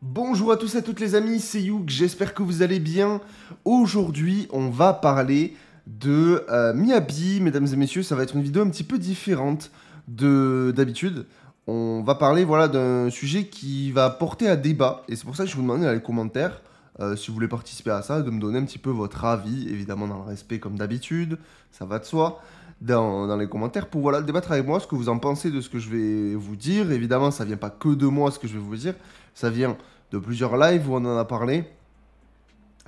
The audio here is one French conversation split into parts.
Bonjour à tous et à toutes les amis, c'est Youk, j'espère que vous allez bien. Aujourd'hui, on va parler de Miyabi, mesdames et messieurs, ça va être une vidéo un petit peu différente de d'habitude. On va parler voilà, d'un sujet qui va porter à débat, et c'est pour ça que je vous demande dans les commentaires, si vous voulez participer à ça, de me donner un petit peu votre avis, évidemment dans le respect comme d'habitude, ça va de soi, dans les commentaires, pour voilà, débattre avec moi ce que vous en pensez de ce que je vais vous dire. Évidemment, ça vient pas que de moi ce que je vais vous dire, ça vient de plusieurs lives où on en a parlé.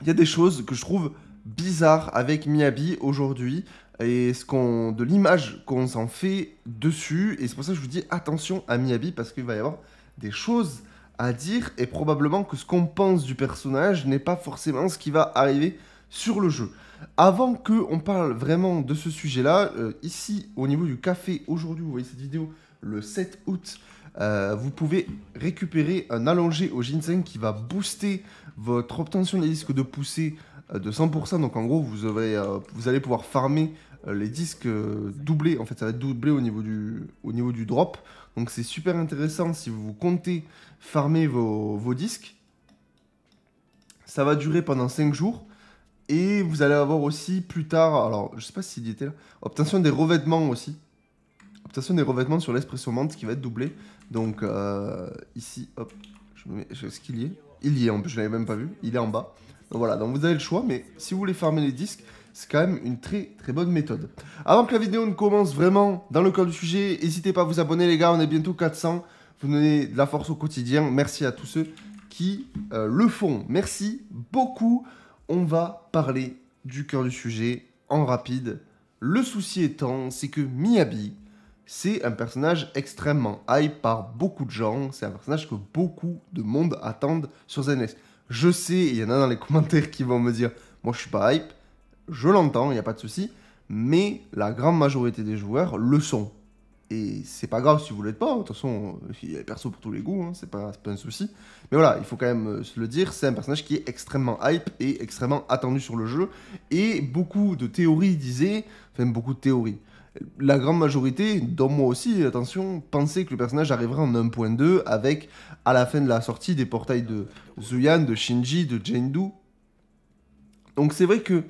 Il y a des choses que je trouve bizarres avec Miyabi aujourd'hui et de l'image qu'on s'en fait dessus. Et c'est pour ça que je vous dis attention à Miyabi parce qu'il va y avoir des choses à dire et probablement que ce qu'on pense du personnage n'est pas forcément ce qui va arriver sur le jeu. Avant qu'on parle vraiment de ce sujet-là, ici au niveau du café, aujourd'hui, vous voyez cette vidéo le 7 août, vous pouvez récupérer un allongé au ginseng qui va booster votre obtention des disques de poussée de 100%. Donc en gros, vous allez pouvoir farmer les disques doublés. En fait, ça va être doublé au niveau du drop. Donc c'est super intéressant si vous comptez farmer vos disques. Ça va durer pendant 5 jours. Et vous allez avoir aussi plus tard, alors je sais pas s'il y était là, obtention des revêtements aussi. Obtention des revêtements sur l'espresso menthe qui va être doublé. Donc ici, hop, est-ce qu'il y est? Il y est, en plus je l'avais même pas vu, il est en bas. Donc voilà, donc vous avez le choix, mais si vous voulez farmer les disques, c'est quand même une très très bonne méthode. Avant que la vidéo ne commence vraiment dans le cœur du sujet, n'hésitez pas à vous abonner les gars, on est bientôt 400. Vous donnez de la force au quotidien, merci à tous ceux qui le font. Merci beaucoup. On va parler du cœur du sujet en rapide. Le souci étant, c'est que Miyabi, c'est un personnage extrêmement hype par beaucoup de gens. C'est un personnage que beaucoup de monde attendent sur ZNS. Je sais, il y en a dans les commentaires qui vont me dire « Moi, je suis pas hype. » Je l'entends, il n'y a pas de souci. Mais la grande majorité des joueurs le sont. Et c'est pas grave si vous l'êtes pas. De toute façon, il y a perso pour tous les goûts. Hein, c'est pas un souci. Mais voilà, il faut quand même se le dire. C'est un personnage qui est extrêmement hype et extrêmement attendu sur le jeu. Et beaucoup de théories disaient... Enfin, beaucoup de théories. La grande majorité, dont moi aussi, attention, pensait que le personnage arriverait en 1.2 avec, à la fin de la sortie, des portails de Zuyan, de Shinji, de Jindu. Donc c'est vrai que...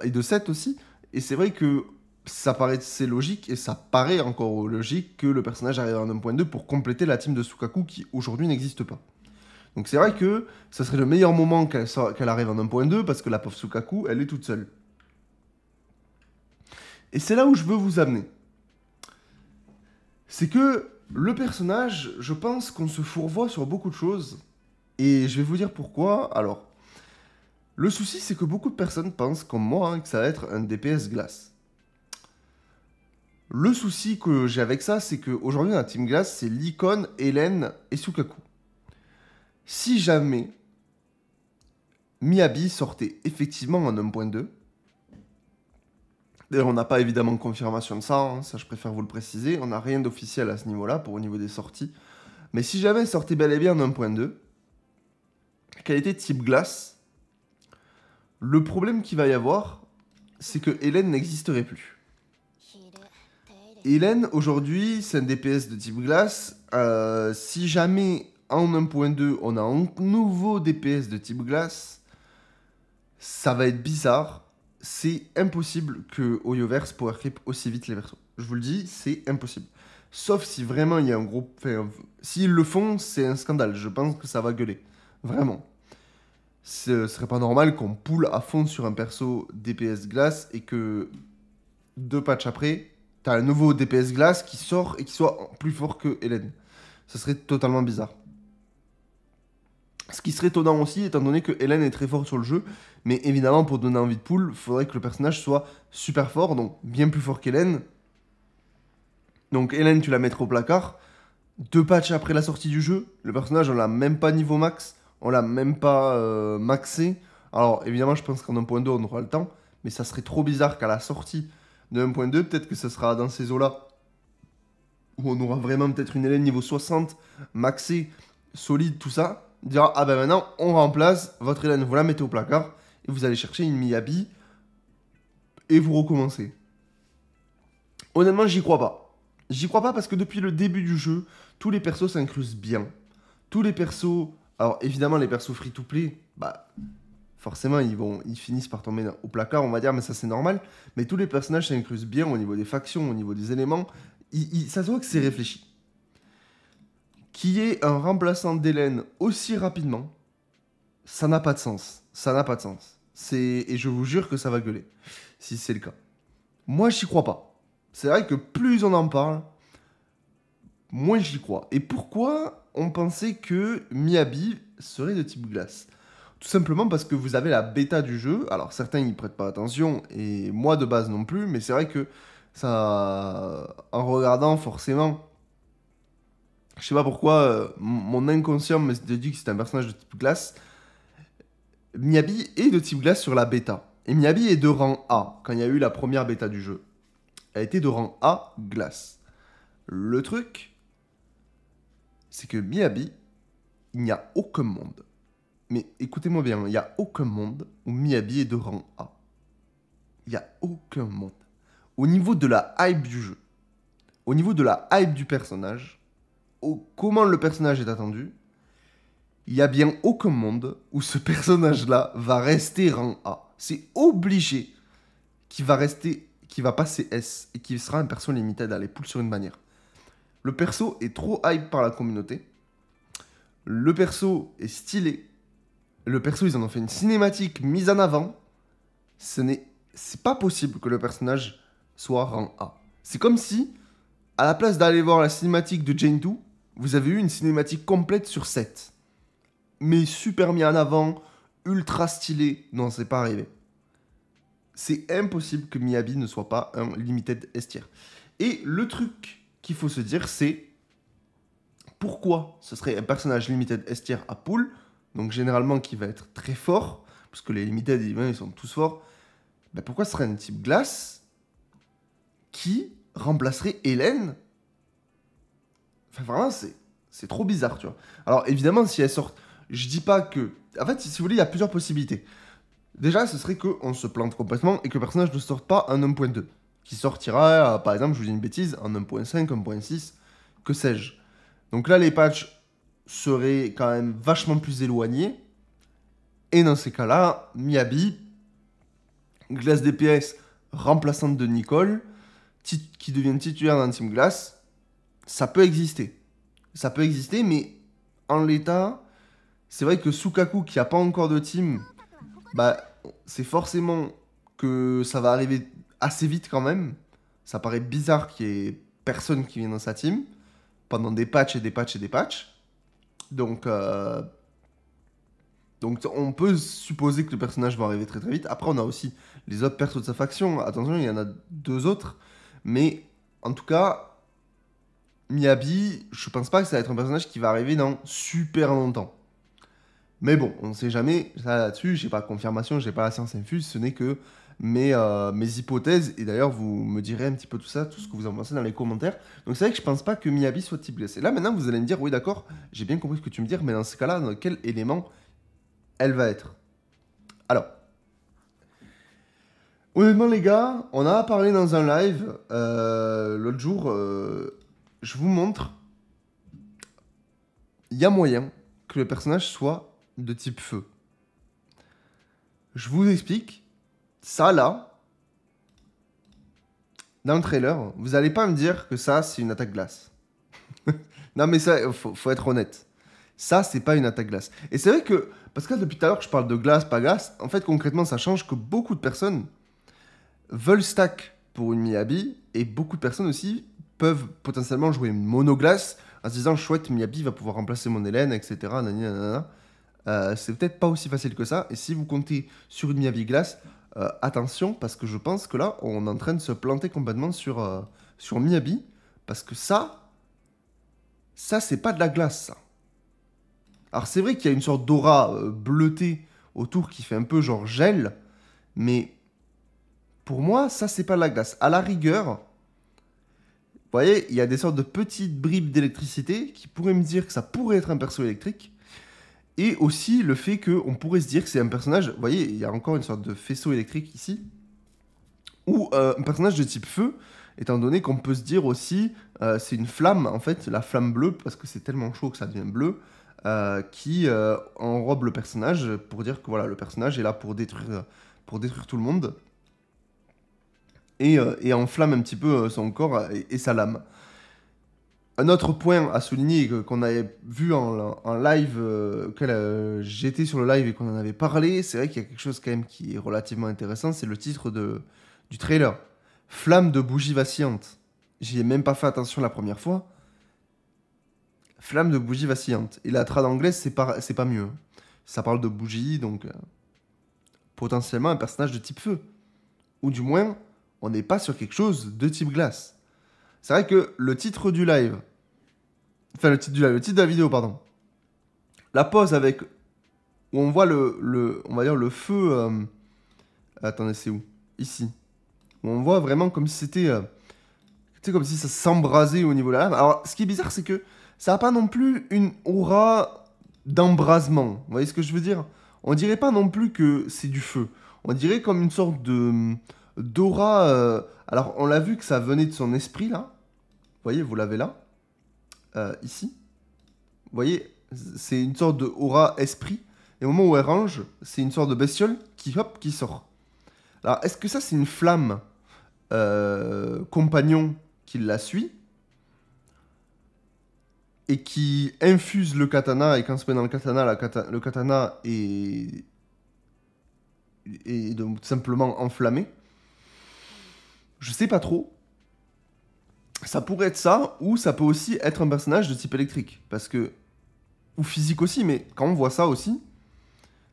et de 7 aussi. Et c'est vrai que ça paraît c'est logique, et ça paraît encore logique que le personnage arrive en 1.2 pour compléter la team de Sukaku qui aujourd'hui n'existe pas. Donc c'est vrai que ça serait le meilleur moment qu'elle arrive en 1.2 parce que la pauvre Sukaku, elle est toute seule. Et c'est là où je veux vous amener. C'est que le personnage, je pense qu'on se fourvoie sur beaucoup de choses. Et je vais vous dire pourquoi. Alors, le souci, c'est que beaucoup de personnes pensent, comme moi, hein, que ça va être un DPS glace. Le souci que j'ai avec ça, c'est qu'aujourd'hui, dans la team glace, c'est Licon, Hélène et Sukaku. Si jamais Miyabi sortait effectivement en 1.2, d'ailleurs, on n'a pas évidemment de confirmation de ça, hein, ça je préfère vous le préciser. On n'a rien d'officiel à ce niveau-là, pour au niveau des sorties. Mais si jamais elle sortait bel et bien en 1.2, qu'elle était type glace, le problème qu'il va y avoir, c'est que Hélène n'existerait plus. Hélène, aujourd'hui, c'est un DPS de type glace. Si jamais en 1.2, on a un nouveau DPS de type glace, ça va être bizarre. C'est impossible que Hoyoverse power creep aussi vite les persos. Je vous le dis, c'est impossible. Sauf si vraiment il y a un gros... Enfin, s'ils le font, c'est un scandale. Je pense que ça va gueuler. Vraiment. Ce serait pas normal qu'on poule à fond sur un perso DPS glace et que 2 patchs après, t'as un nouveau DPS glace qui sort et qui soit plus fort que Hélène. Ce serait totalement bizarre. Ce qui serait étonnant aussi, étant donné que Hélène est très forte sur le jeu, mais évidemment, pour donner envie de pool, il faudrait que le personnage soit super fort, donc bien plus fort qu'Hélène. Donc Hélène, tu la mettrais au placard. 2 patchs après la sortie du jeu, le personnage, on l'a même pas niveau max, on l'a même pas maxé. Alors évidemment, je pense qu'en 1.2, on aura le temps, mais ça serait trop bizarre qu'à la sortie de 1.2, peut-être que ce sera dans ces eaux-là, où on aura vraiment peut-être une Hélène niveau 60, maxé, solide, tout ça. Dira, ah ben maintenant, on remplace votre Hélène, vous la mettez au placard, et vous allez chercher une Miyabi, et vous recommencez. Honnêtement, j'y crois pas. J'y crois pas parce que depuis le début du jeu, tous les persos s'incrustent bien. Tous les persos, alors évidemment les persos free-to-play, bah forcément ils finissent par tomber au placard, on va dire, mais ça c'est normal. Mais tous les personnages s'inclusent bien au niveau des factions, au niveau des éléments. Ça se voit que c'est réfléchi. Qu'il y ait un remplaçant d'Hélène aussi rapidement, ça n'a pas de sens. Ça n'a pas de sens. Et je vous jure que ça va gueuler, si c'est le cas. Moi, j'y crois pas. C'est vrai que plus on en parle, moins j'y crois. Et pourquoi on pensait que Miyabi serait de type glace? Tout simplement parce que vous avez la bêta du jeu. Alors certains n'y prêtent pas attention, et moi de base non plus, mais c'est vrai que ça, en regardant forcément, je sais pas pourquoi, mon inconscient me dit que c'est un personnage de type glace. Miyabi est de type glace sur la bêta. Et Miyabi est de rang A, quand il y a eu la première bêta du jeu. Elle était de rang A glace. Le truc, c'est que Miyabi, il n'y a aucun monde. Mais écoutez-moi bien, il n'y a aucun monde où Miyabi est de rang A. Il n'y a aucun monde. Au niveau de la hype du jeu, au niveau de la hype du personnage, comment le personnage est attendu, il n'y a bien aucun monde où ce personnage-là va rester rang A. C'est obligé qu'il va rester, qu'il va passer S et qu'il sera un perso limited à les poules sur une bannière. Le perso est trop hype par la communauté. Le perso est stylé. Le perso, ils en ont fait une cinématique mise en avant. C'est pas possible que le personnage soit rang A. C'est comme si, à la place d'aller voir la cinématique de Jane 2, vous avez eu une cinématique complète sur 7. Mais super mis en avant, ultra stylé. Non, c'est pas arrivé. C'est impossible que Miyabi ne soit pas un limited S tier. Et le truc qu'il faut se dire, c'est pourquoi ce serait un personnage limited S tier à pool, donc généralement qui va être très fort, parce que les limited ils sont tous forts. Ben pourquoi ce serait un type glace qui remplacerait Hélène? Enfin vraiment c'est trop bizarre, tu vois. Alors évidemment si elle sort, je dis pas que, en fait si vous voulez il y a plusieurs possibilités. Déjà ce serait qu'on se plante complètement et que le personnage ne sorte pas en 1.2, qui sortira par exemple, je vous dis une bêtise, en 1.5, 1.6, que sais-je. Donc là les patchs seraient quand même vachement plus éloignés. Et dans ces cas-là, Miyabi, glace DPS remplaçante de Nicole, qui devient titulaire dans Team Glace, ça peut exister. Ça peut exister, mais en l'état, c'est vrai que Sukaku, qui n'a pas encore de team, bah, c'est forcément que ça va arriver assez vite quand même. Ça paraît bizarre qu'il y ait personne qui vienne dans sa team, pendant des patchs et des patchs et des patchs. Donc on peut supposer que le personnage va arriver très très vite. Après, on a aussi les autres persos de sa faction. Attention, il y en a 2 autres. Mais en tout cas, Miyabi, je pense pas que ça va être un personnage qui va arriver dans super longtemps. Mais bon, on ne sait jamais. Ça là-dessus, j'ai pas de confirmation, j'ai pas la science infuse. Ce n'est que mes hypothèses. Et d'ailleurs, vous me direz un petit peu tout ça, tout ce que vous en pensez dans les commentaires. Donc c'est vrai que je pense pas que Miyabi soit type glace. Et là, maintenant, vous allez me dire, oui, d'accord, j'ai bien compris ce que tu me dis, mais dans ce cas-là, dans quel élément elle va être? Alors, honnêtement les gars, on a parlé dans un live l'autre jour, je vous montre, il y a moyen que le personnage soit de type feu. Je vous explique, ça là, dans le trailer, vous allez pas me dire que ça c'est une attaque glace. Non mais ça, faut être honnête. Ça, c'est pas une attaque glace. Et c'est vrai que, parce que là, depuis tout à l'heure, je parle de glace, pas glace. En fait, concrètement, ça change que beaucoup de personnes veulent stack pour une Miyabi, et beaucoup de personnes aussi peuvent potentiellement jouer une monoglace en se disant chouette, Miyabi va pouvoir remplacer mon Hélène, etc. C'est peut-être pas aussi facile que ça. Et si vous comptez sur une Miyabi glace, attention, parce que je pense que là, on est en train de se planter complètement sur Miyabi, parce que ça c'est pas de la glace, ça. Alors c'est vrai qu'il y a une sorte d'aura bleutée autour qui fait un peu genre gel, mais pour moi, ça c'est pas de la glace. À la rigueur, vous voyez, il y a des sortes de petites bribes d'électricité qui pourraient me dire que ça pourrait être un perso électrique. Et aussi le fait qu'on pourrait se dire que c'est un personnage, vous voyez, il y a encore une sorte de faisceau électrique ici, ou un personnage de type feu, étant donné qu'on peut se dire aussi, c'est une flamme, en fait, la flamme bleue, parce que c'est tellement chaud que ça devient bleu. qui enrobe le personnage pour dire que voilà, le personnage est là pour détruire tout le monde et enflamme un petit peu son corps et sa lame. Un autre point à souligner qu'on avait vu en live, j'étais sur le live et qu'on en avait parlé, c'est vrai qu'il y a quelque chose quand même qui est relativement intéressant, c'est le titre du trailer. Flamme de bougie vacillante. J'y ai même pas fait attention la première fois. Flamme de bougie vacillante. Et la trad anglaise, c'est pas mieux. Ça parle de bougie, donc potentiellement un personnage de type feu. Ou du moins, on n'est pas sur quelque chose de type glace. C'est vrai que le titre du live, enfin le titre de la vidéo, pardon. La pose avec, où on voit on va dire le feu, attendez, c'est où? Ici. Où on voit vraiment comme si c'était, tu sais, comme si ça s'embrasait au niveau de la lame. Alors, ce qui est bizarre, c'est que ça n'a pas non plus une aura d'embrasement. Vous voyez ce que je veux dire? On dirait pas non plus que c'est du feu. On dirait comme une sorte de d'aura. Alors, on l'a vu que ça venait de son esprit, là. Vous voyez, vous l'avez là. Ici. Vous voyez, c'est une sorte de aura esprit. Et au moment où elle range, c'est une sorte de bestiole qui, hop, qui sort. Alors, est-ce que ça, c'est une flamme compagnon qui la suit et qui infuse le katana, et quand on se met dans le katana, le katana est donc simplement enflammé? Je sais pas trop. Ça pourrait être ça, ou ça peut aussi être un personnage de type électrique. Parce que... Ou physique aussi, mais quand on voit ça aussi,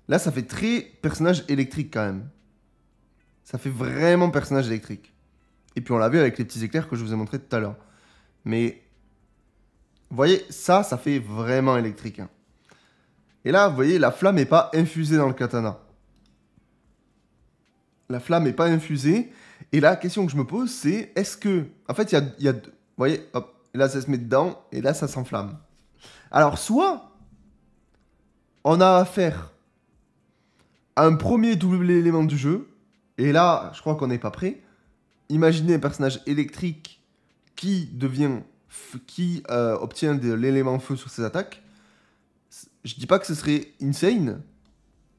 là, ça fait très personnage électrique quand même. Ça fait vraiment personnage électrique. Et puis on l'a vu avec les petits éclairs que je vous ai montré tout à l'heure. Mais... Vous voyez, ça fait vraiment électrique. Hein. Et là, vous voyez, la flamme n'est pas infusée dans le katana. La flamme n'est pas infusée. Et la question que je me pose, c'est est-ce que... En fait, il y a... Vous voyez, hop, et là, ça se met dedans, et là, ça s'enflamme. Alors, soit on a affaire à un premier double élément du jeu, et là, je crois qu'on n'est pas prêt. Imaginez un personnage électrique qui obtient de l'élément feu sur ses attaques. Je dis pas que ce serait insane.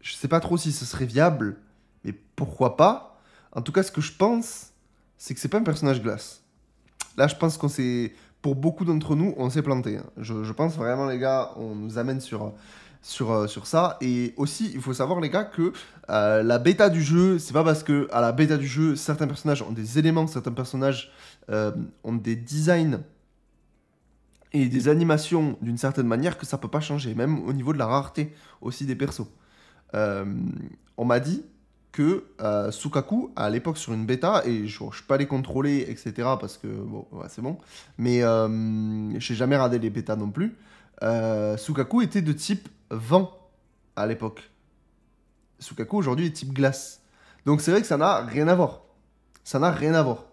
Je sais pas trop si ce serait viable, mais pourquoi pas. En tout cas, ce que je pense, c'est que c'est pas un personnage glace. Là, je pense qu'on s'est... Pour beaucoup d'entre nous, on s'est planté. Hein. Je pense vraiment, les gars, on nous amène sur ça. Et aussi, il faut savoir, les gars, que la bêta du jeu, c'est pas parce que à la bêta du jeu, certains personnages ont des éléments, certains personnages ont des designs et des animations d'une certaine manière que ça peut pas changer. Même au niveau de la rareté aussi des persos. On m'a dit que Sukaku, à l'époque sur une bêta, et je peux pas les contrôler, etc., parce que, bon, ouais, c'est bon, mais j'ai jamais regardé les bêtas non plus, Sukaku était de type vent à l'époque. Sukaku, aujourd'hui, est type glace. Donc c'est vrai que ça n'a rien à voir. Ça n'a rien à voir.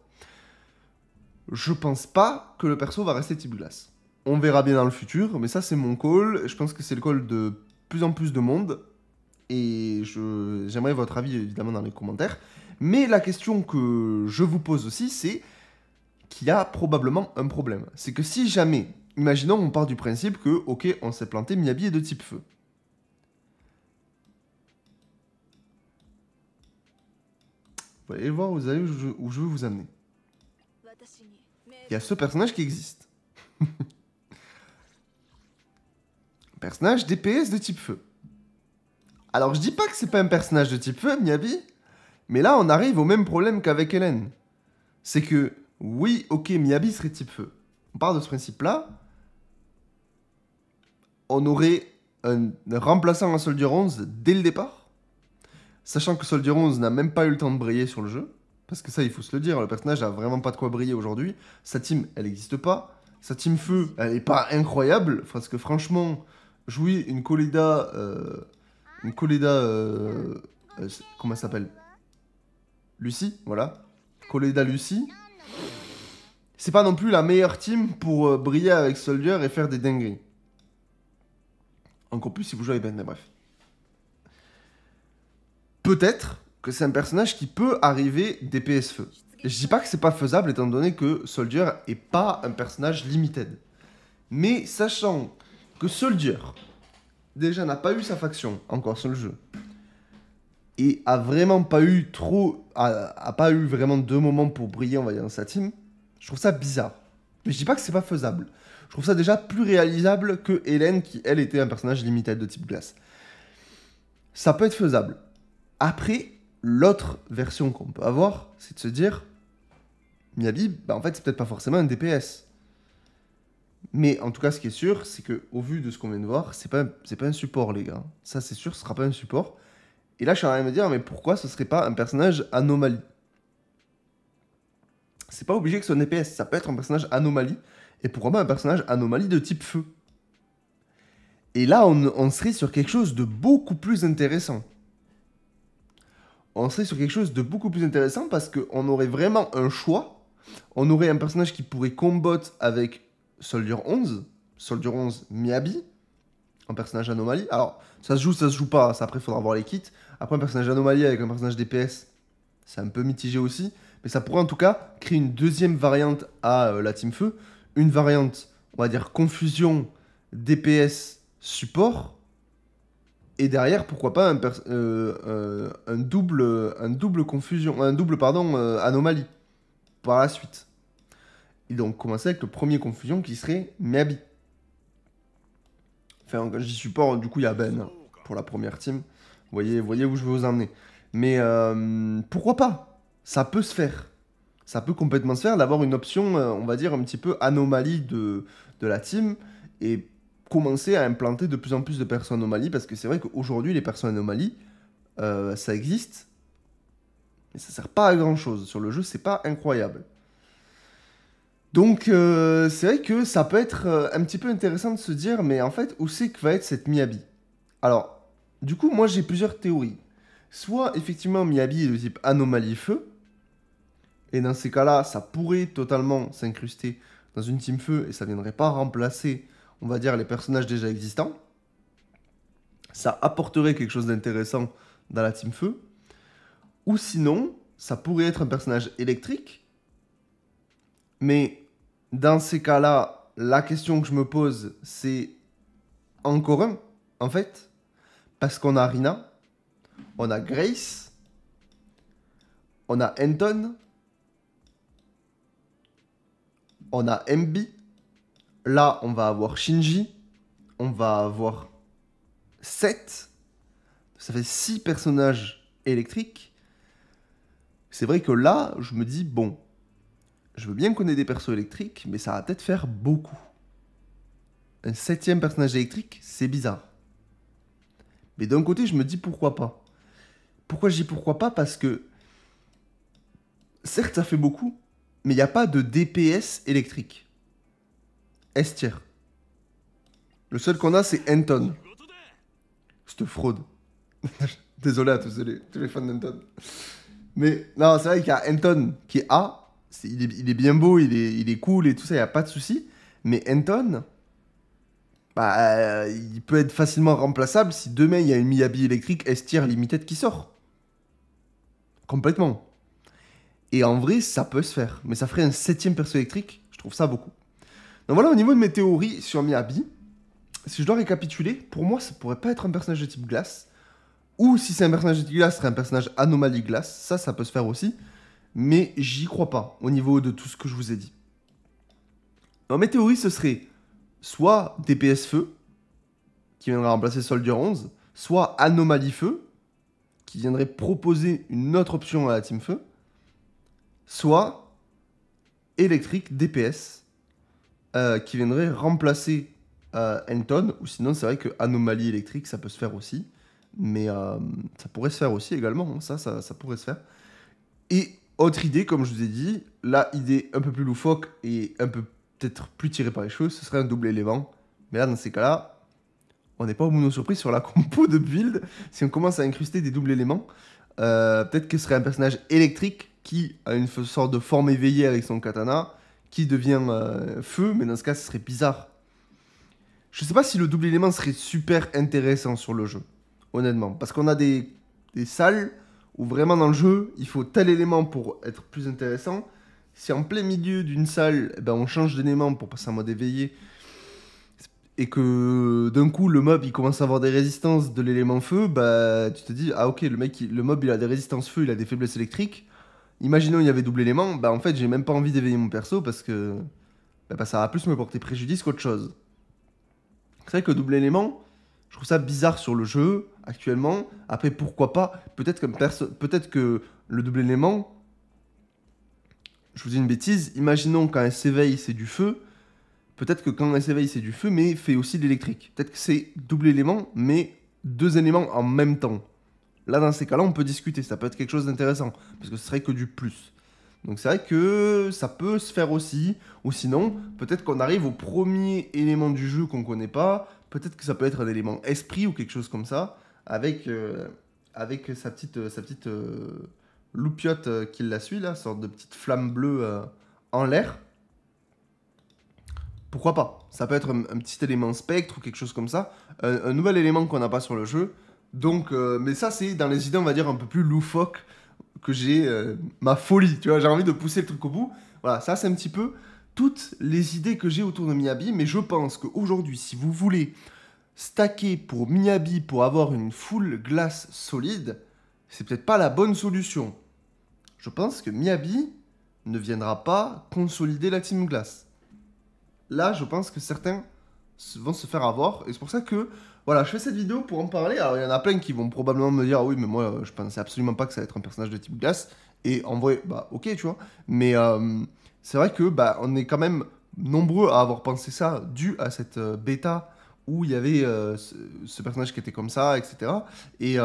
Je pense pas que le perso va rester type glace. On verra bien dans le futur, mais ça, c'est mon call. Je pense que c'est le call de plus en plus de monde. Et j'aimerais votre avis évidemment dans les commentaires. Mais la question que je vous pose aussi, c'est qu'il y a probablement un problème. C'est que si jamais, imaginons on part du principe que, ok, on s'est planté, Miyabi est de type feu. Vous allez voir où je veux vous amener. Il y a ce personnage qui existe. Personnage DPS de type feu. Alors, je dis pas que c'est pas un personnage de type feu, Miyabi, mais là, on arrive au même problème qu'avec Hélène. C'est que, oui, ok, Miyabi serait type feu. On part de ce principe-là. On aurait un remplaçant à Soldier 11 dès le départ, sachant que Soldier 11 n'a même pas eu le temps de briller sur le jeu, parce que ça, il faut se le dire, le personnage a vraiment pas de quoi briller aujourd'hui. Sa team, elle n'existe pas. Sa team feu, elle est pas incroyable, parce que franchement, jouer une Coleda... comment elle s'appelle? Lucie, voilà. Coleda Lucie. C'est pas non plus la meilleure team pour briller avec Soldier et faire des dingueries. Encore plus si vous jouez avec Ben, mais bref. Peut-être que c'est un personnage qui peut arriver DPS feu. Et je dis pas que c'est pas faisable étant donné que Soldier est pas un personnage limited. Mais sachant que Soldier déjà n'a pas eu sa faction encore sur le jeu, et a vraiment pas eu a pas eu vraiment de moments pour briller, on va dire, dans sa team, je trouve ça bizarre. Mais je dis pas que c'est pas faisable. Je trouve ça déjà plus réalisable que Hélène, qui elle était un personnage limité de type glace. Ça peut être faisable. Après, l'autre version qu'on peut avoir, c'est de se dire, Miyabi, bah en fait, c'est peut-être pas forcément un DPS. Mais en tout cas, ce qui est sûr, c'est que au vu de ce qu'on vient de voir, c'est pas un support, les gars. Ça, c'est sûr, ce sera pas un support. Et là, je suis en train de me dire, mais pourquoi ce serait pas un personnage anomalie? C'est pas obligé que ce soit un DPS, ça peut être un personnage anomalie. Et pourquoi pas un personnage anomalie de type feu? Et là, on serait sur quelque chose de beaucoup plus intéressant. On serait sur quelque chose de beaucoup plus intéressant parce qu'on aurait vraiment un choix. On aurait un personnage qui pourrait combat avec Soldier 11 Miyabi, un personnage anomalie. Alors, ça se joue pas, ça après il faudra voir les kits. Après, un personnage anomalie avec un personnage DPS, c'est un peu mitigé aussi. Mais ça pourrait en tout cas créer une deuxième variante à la Team Feu. Une variante, on va dire, confusion DPS support. Et derrière, pourquoi pas un double confusion, anomalie par la suite. Et donc commencer avec le premier confusion qui serait Miyabi. Enfin, quand je dis support, du coup il y a Ben hein, pour la première team. Voyez où je veux vous emmener. Mais pourquoi pas? Ça peut se faire. Ça peut complètement se faire d'avoir une option, on va dire, un petit peu anomalie de la team. Et commencer à implanter de plus en plus de persos anomalies. Parce que c'est vrai qu'aujourd'hui, les persos anomalies, ça existe. Mais ça sert pas à grand chose. Sur le jeu, c'est pas incroyable. Donc, c'est vrai que ça peut être un petit peu intéressant de se dire, mais en fait, où c'est que va être cette Miyabi? Alors, du coup, moi, j'ai plusieurs théories. Soit, effectivement, Miyabi est de type anomalie feu, et dans ces cas-là, ça pourrait totalement s'incruster dans une team feu, et ça viendrait pas remplacer, on va dire, les personnages déjà existants. Ça apporterait quelque chose d'intéressant dans la team feu. Ou sinon, ça pourrait être un personnage électrique, mais dans ces cas-là, la question que je me pose, c'est encore un, en fait, parce qu'on a Rina, on a Grace, on a Anton, on a MB, là, on va avoir Shinji, on va avoir 7, ça fait 6 personnages électriques. C'est vrai que là, je me dis, bon, je veux bien qu'on ait des persos électriques, mais ça va peut-être faire beaucoup. Un 7ème personnage électrique, c'est bizarre. Mais d'un côté, je me dis pourquoi pas. Pourquoi je dis pourquoi pas? Parce que, certes, ça fait beaucoup, mais il n'y a pas de DPS électrique. S-tier. Le seul qu'on a, c'est Anton. Cette fraude. Désolé à tous les fans d'Anton. Mais non, c'est vrai qu'il y a Anton qui est A. Il est bien beau, il est cool et tout ça, il n'y a pas de souci. Mais Anton, bah, il peut être facilement remplaçable si demain il y a une Miyabi électrique S-tier limited qui sort. Complètement. Et en vrai, ça peut se faire. Mais ça ferait un 7ème perso électrique, je trouve ça beaucoup. Donc voilà, au niveau de mes théories sur Miyabi, si je dois récapituler, pour moi, ça pourrait pas être un personnage de type glace. Ou si c'est un personnage de type glace, ce serait un personnage anomalie glace. Ça peut se faire aussi. Mais j'y crois pas, au niveau de tout ce que je vous ai dit. Dans mes théories, ce serait soit DPS feu, qui viendrait remplacer Soldier 11, soit Anomalie feu, qui viendrait proposer une autre option à la team feu, soit électrique DPS, qui viendrait remplacer Anton, ou sinon c'est vrai que Anomalie électrique, ça peut se faire aussi, mais ça pourrait se faire aussi également, hein, ça pourrait se faire. Et autre idée, comme je vous ai dit, la idée un peu plus loufoque et un peu peut-être plus tirée par les cheveux, ce serait un double élément. Mais là, dans ces cas-là, on n'est pas au mono surprise sur la compo de build. Si on commence à incruster des doubles éléments, peut-être que ce serait un personnage électrique qui a une sorte de forme éveillée avec son katana, qui devient feu, mais dans ce cas, ce serait bizarre. Je sais pas si le double élément serait super intéressant sur le jeu, honnêtement. Parce qu'on a des salles où vraiment dans le jeu, il faut tel élément pour être plus intéressant. Si en plein milieu d'une salle, eh ben, on change d'élément pour passer en mode éveillé, et que d'un coup le mob il commence à avoir des résistances de l'élément feu, bah tu te dis ah ok le mob il a des résistances feu, il a des faiblesses électriques. Imaginons il y avait double élément, bah en fait j'ai même pas envie d'éveiller mon perso parce que bah, ça va plus me porter préjudice qu'autre chose. C'est vrai que double élément, je trouve ça bizarre sur le jeu actuellement. Après pourquoi pas, peut-être que le double élément, je vous dis une bêtise, imaginons quand elle s'éveille c'est du feu. Peut-être que quand elle s'éveille, c'est du feu, mais fait aussi de l'électrique. Peut-être que c'est double élément, mais deux éléments en même temps. Là, dans ces cas-là, on peut discuter. Ça peut être quelque chose d'intéressant, parce que ce serait que du plus. Donc c'est vrai que ça peut se faire aussi. Ou sinon, peut-être qu'on arrive au premier élément du jeu qu'on connaît pas. Peut-être que ça peut être un élément esprit ou quelque chose comme ça, avec sa petite loupiote qui la suit, là, sorte de petite flamme bleue en l'air. Pourquoi pas? Ça peut être un petit élément spectre ou quelque chose comme ça. Un nouvel élément qu'on n'a pas sur le jeu. Donc, mais ça, c'est dans les idées, on va dire, un peu plus loufoques que j'ai ma folie. Tu vois, j'ai envie de pousser le truc au bout. Voilà, ça, c'est un petit peu toutes les idées que j'ai autour de Miyabi. Mais je pense qu'aujourd'hui, si vous voulez stacker pour Miyabi pour avoir une full glace solide, c'est peut-être pas la bonne solution. Je pense que Miyabi ne viendra pas consolider la team glace. Là, je pense que certains vont se faire avoir. Et c'est pour ça que, voilà, je fais cette vidéo pour en parler. Alors, il y en a plein qui vont probablement me dire, ah oui, mais moi, je pensais absolument pas que ça allait être un personnage de type glace. Et en vrai, bah, ok, tu vois. Mais c'est vrai que, bah, on est quand même nombreux à avoir pensé ça, dû à cette bêta où il y avait ce personnage qui était comme ça, etc. Et,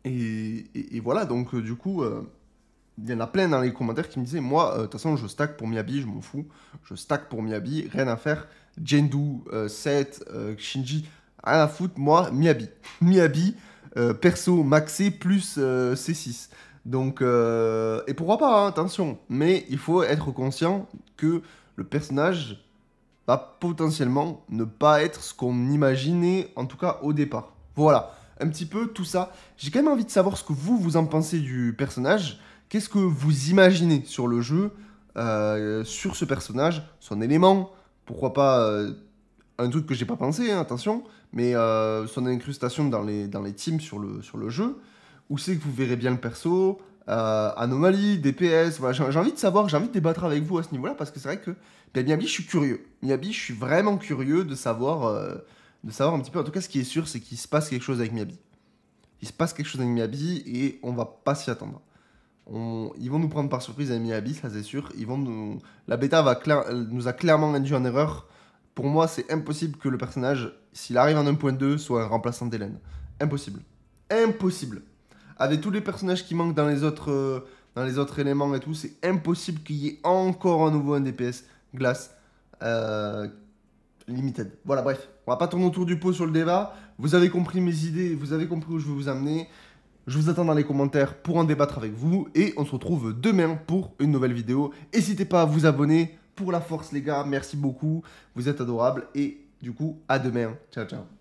et voilà, donc, du coup. Il y en a plein dans les commentaires qui me disaient, moi, de toute façon, je stack pour Miyabi, je m'en fous. Je stack pour Miyabi, rien à faire. Jendu, Seth, Shinji, rien à foutre. Moi, Miyabi. Miyabi, perso maxé plus C6. Donc, et pourquoi pas, hein, attention. Mais il faut être conscient que le personnage va potentiellement ne pas être ce qu'on imaginait, en tout cas au départ. Voilà, un petit peu tout ça. J'ai quand même envie de savoir ce que vous en pensez du personnage. Qu'est-ce que vous imaginez sur le jeu, sur ce personnage, son élément, pourquoi pas un truc que j'ai pas pensé, hein, attention, mais son incrustation dans les teams sur le jeu. Où c'est que vous verrez bien le perso, anomalie, DPS, voilà, j'ai envie de savoir, j'ai envie de débattre avec vous à ce niveau-là, parce que c'est vrai que ben, Miyabi, je suis curieux. Miyabi, je suis vraiment curieux de savoir un petit peu, en tout cas ce qui est sûr, c'est qu'il se passe quelque chose avec Miyabi. Il se passe quelque chose avec Miyabi et on va pas s'y attendre. Ils vont nous prendre par surprise avec Miyabi, ça c'est sûr. La bêta nous a clairement induit en erreur. Pour moi, c'est impossible que le personnage, s'il arrive en 1.2, soit un remplaçant d'Hélène. Impossible. Impossible. Avec tous les personnages qui manquent dans les autres éléments et tout, c'est impossible qu'il y ait encore à nouveau un DPS glace limited. Voilà, bref. On va pas tourner autour du pot sur le débat. Vous avez compris mes idées, vous avez compris où je veux vous amener. Je vous attends dans les commentaires pour en débattre avec vous. Et on se retrouve demain pour une nouvelle vidéo. N'hésitez pas à vous abonner pour la force, les gars. Merci beaucoup. Vous êtes adorables. Et du coup, à demain. Ciao, ciao.